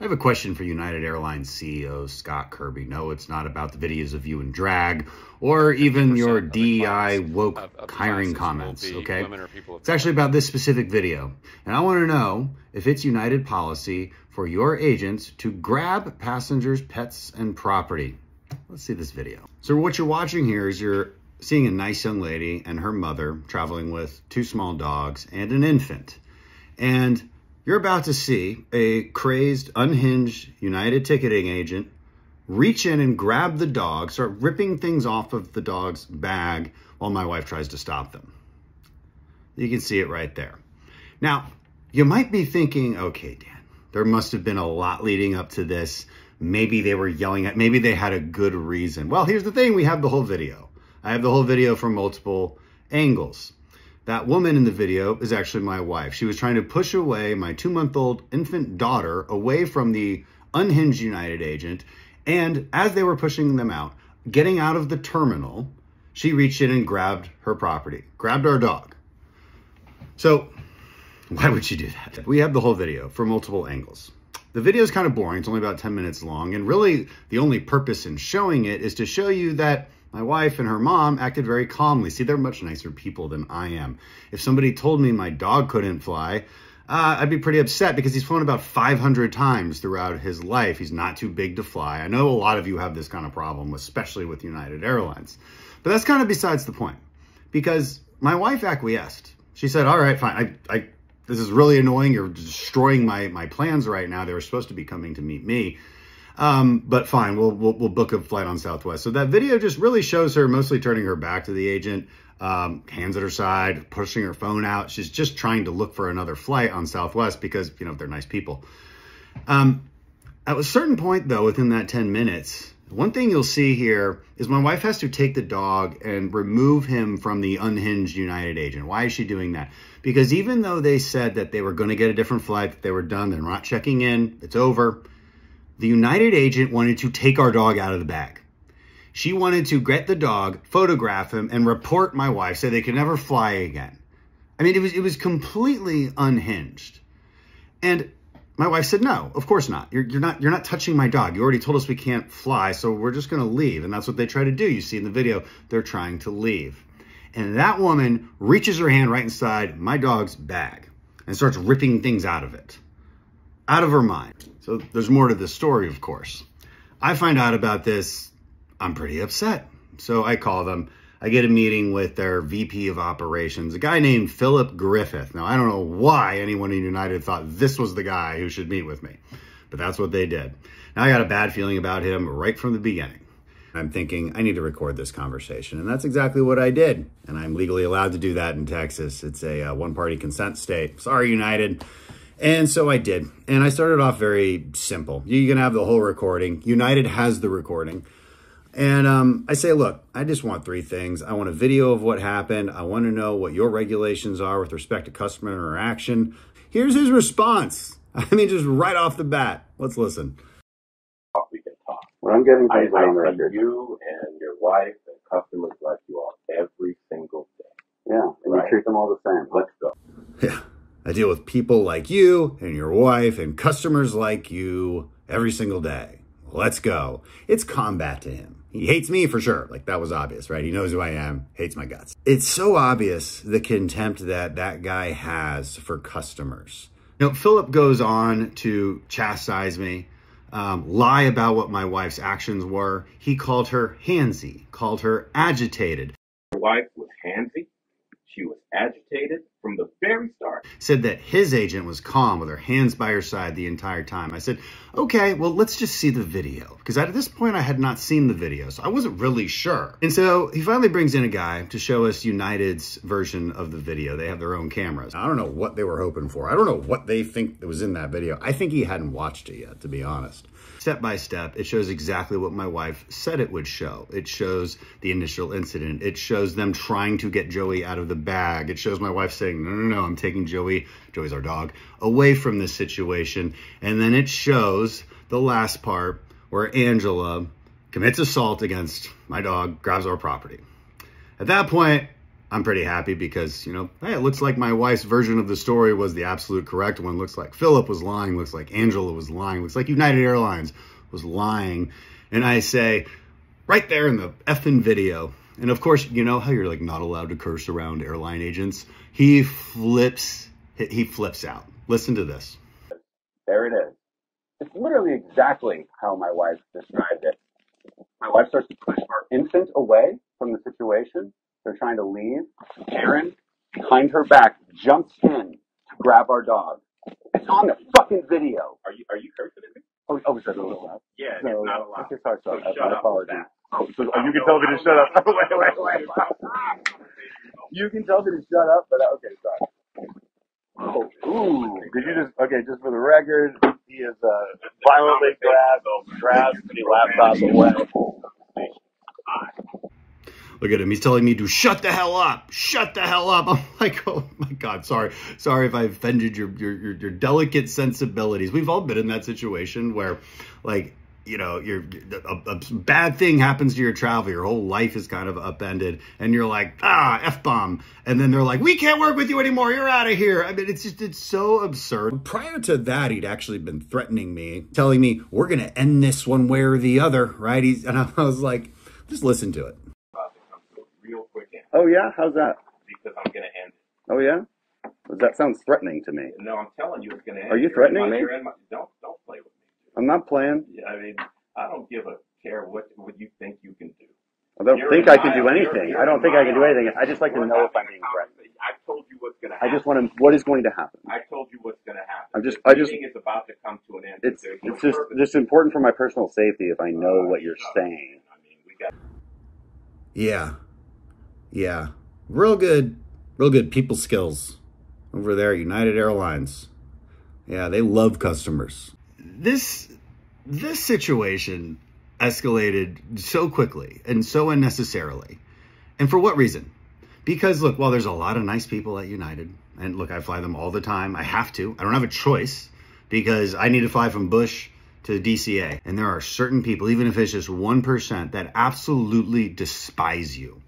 I have a question for United Airlines CEO Scott Kirby. No, it's not about the videos of you in drag or even your DEI woke hiring comments, okay? It's actually about this specific video. And I want to know if it's United policy for your agents to grab passengers, pets, and property. Let's see this video. So what you're watching here is you're seeing a nice young lady and her mother traveling with 2 small dogs and an infant. And you're about to see a crazed, unhinged United ticketing agent reach in and grab the dog, start ripping things off of the dog's bag while my wife tries to stop them. You can see it right there. Now, you might be thinking, okay, Dan, there must have been a lot leading up to this. Maybe they were yelling at, maybe they had a good reason. Well, here's the thing. We have the whole video. I have the whole video from multiple angles. That woman in the video is actually my wife. She was trying to push away my 2-month-old infant daughter away from the unhinged United agent. And as they were pushing them out, getting out of the terminal, she reached in and grabbed her property, grabbed our dog. So why would she do that? We have the whole video from multiple angles. The video is kind of boring. It's only about 10 minutes long. And really the only purpose in showing it is to show you that my wife and her mom acted very calmly. See, they're much nicer people than I am. If somebody told me my dog couldn't fly, I'd be pretty upset because he's flown about 500 times throughout his life. He's not too big to fly. I know a lot of you have this kind of problem, especially with United Airlines. But that's kind of besides the point because my wife acquiesced. She said, all right, fine. This is really annoying. You're destroying my plans right now. They were supposed to be coming to meet me. But fine, we'll book a flight on Southwest. So that video just really shows her mostly turning her back to the agent, hands at her side, pushing her phone out. She's just trying to look for another flight on Southwest because, you know, they're nice people. At a certain point, though, within that 10 minutes, one thing you'll see here is my wife has to take the dog and remove him from the unhinged United agent. Why is she doing that? Because even though they said that they were going to get a different flight, that they were done, they're not checking in, it's over, the United agent wanted to take our dog out of the bag. She wanted to get the dog, photograph him, and report my wife, say they could never fly again. I mean, it was completely unhinged. And my wife said, no, of course not. You're not touching my dog. You already told us we can't fly, so we're just going to leave. And that's what they try to do. You see in the video, they're trying to leave. And that woman reaches her hand right inside my dog's bag and starts ripping things out of it, out of her mind. So there's more to this story, of course. I find out about this, I'm pretty upset. So I call them. I get a meeting with their VP of operations, a guy named Philip Griffith. Now, I don't know why anyone in United thought this was the guy who should meet with me, but that's what they did. Now, I got a bad feeling about him right from the beginning. I'm thinking, I need to record this conversation, and that's exactly what I did. And I'm legally allowed to do that in Texas. It's a one-party consent state. Sorry, United. And so I did. And I started off very simple. You can have the whole recording. United has the recording. And I say, look, I just want 3 things. I want a video of what happened. I want to know what your regulations are with respect to customer interaction. Here's his response. I mean, just right off the bat. Let's listen. We can talk. Well, I'm getting things on record. You and your wife and customers like you all every single day. Yeah, and right? You treat them all the same. Let's go. Yeah. I deal with people like you and your wife and customers like you every single day. Let's go. It's combat to him. He hates me for sure. Like, that was obvious, right? He knows who I am, hates my guts. It's so obvious the contempt that that guy has for customers. You know, Philip goes on to chastise me, lie about what my wife's actions were. He called her handsy, called her agitated. Your wife was handsy. She was agitated from the very start. Said that his agent was calm with her hands by her side the entire time. I said, okay, well, let's just see the video. Because at this point, I had not seen the video, so I wasn't really sure. And so he finally brings in a guy to show us United's version of the video. They have their own cameras. I don't know what they were hoping for. I don't know what they think was in that video. I think he hadn't watched it yet, to be honest. Step by step, it shows exactly what my wife said it would show. It shows the initial incident. It shows them trying to get Joey out of the bag. It shows my wife saying, no, I'm taking Joey's our dog, away from this situation. And then it shows the last part where Angela commits assault against my dog, grabs our property. At that point, I'm pretty happy because, you know, hey, it looks like my wife's version of the story was the absolute correct one. Looks like Philip was lying. Looks like Angela was lying. Looks like United Airlines was lying. And I say, right there in the effing video. And of course, you know how you're like not allowed to curse around airline agents? He flips out. Listen to this. There it is. It's literally exactly how my wife described it. My wife starts to push our infant away from the situation. They're trying to leave. Aaron, behind her back, jumps in to grab our dog. It's on the fucking video. Are you cursing at me? Oh, is that a little loud? Yeah, No, it's not allowed. Okay, sorry. So shut My up apologies. with that. Oh, so you can tell me to shut up. Wait. You can tell me to shut up, but okay, sorry. Oh, ooh. Did you just for the record, he is violently grabbed the laptop away. Look at him. He's telling me to shut the hell up. Shut the hell up. I'm like, oh my God, sorry. Sorry if I offended your delicate sensibilities. We've all been in that situation where, like, you know, a bad thing happens to your travel. Your whole life is kind of upended. And you're like, F-bomb. And then they're like, we can't work with you anymore. You're out of here. I mean, it's so absurd. Prior to that, he'd actually been threatening me, telling me, we're going to end this one way or the other, right? And I was like, just listen to it. Real quick answer. Oh, yeah? How's that? Because I'm going to end it. Oh, yeah? That sounds threatening to me. No, I'm telling you it's going to end. Are you threatening me? Don't play with me. I'm not playing. I mean, I don't give a care what you think you can do. I don't think I can do anything. I don't think I can do anything. I just like to know if I'm being threatened. I told you what's going to happen. I just want to, what is going to happen? I told you what's going to happen. I just, meeting is about to come to an end. It's just important for my personal safety if I know what you're saying. I mean, we got. Yeah. Real good people skills over there at United Airlines. Yeah, they love customers. This situation escalated so quickly and so unnecessarily. And for what reason? Because look, while there's a lot of nice people at United, and look, I fly them all the time. I have to. I don't have a choice because I need to fly from Bush to DCA. And there are certain people, even if it's just 1%, that absolutely despise you.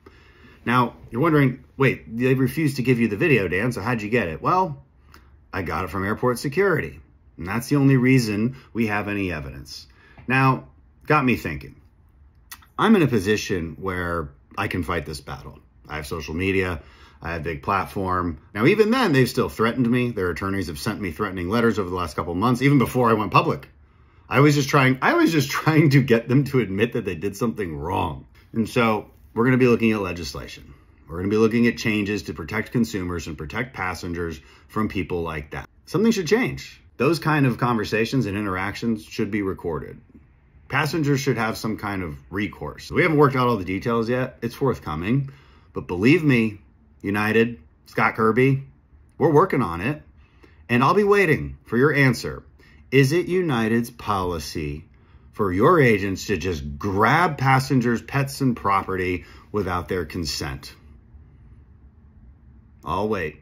Now, you're wondering, wait, they refused to give you the video, Dan, so how'd you get it? Well, I got it from airport security. And that's the only reason we have any evidence. Now, got me thinking. I'm in a position where I can fight this battle. I have social media. I have a big platform. Now, even then, they've still threatened me. Their attorneys have sent me threatening letters over the last couple of months, even before I went public. I was just trying to get them to admit that they did something wrong. And so we're going to be looking at legislation. We're going to be looking at changes to protect consumers and protect passengers from people like that. Something should change. Those kind of conversations and interactions should be recorded. Passengers should have some kind of recourse. We haven't worked out all the details yet. It's forthcoming. But believe me, United, Scott Kirby, we're working on it. And I'll be waiting for your answer. Is it United's policy for your agents to just grab passengers' pets and property without their consent? I'll wait.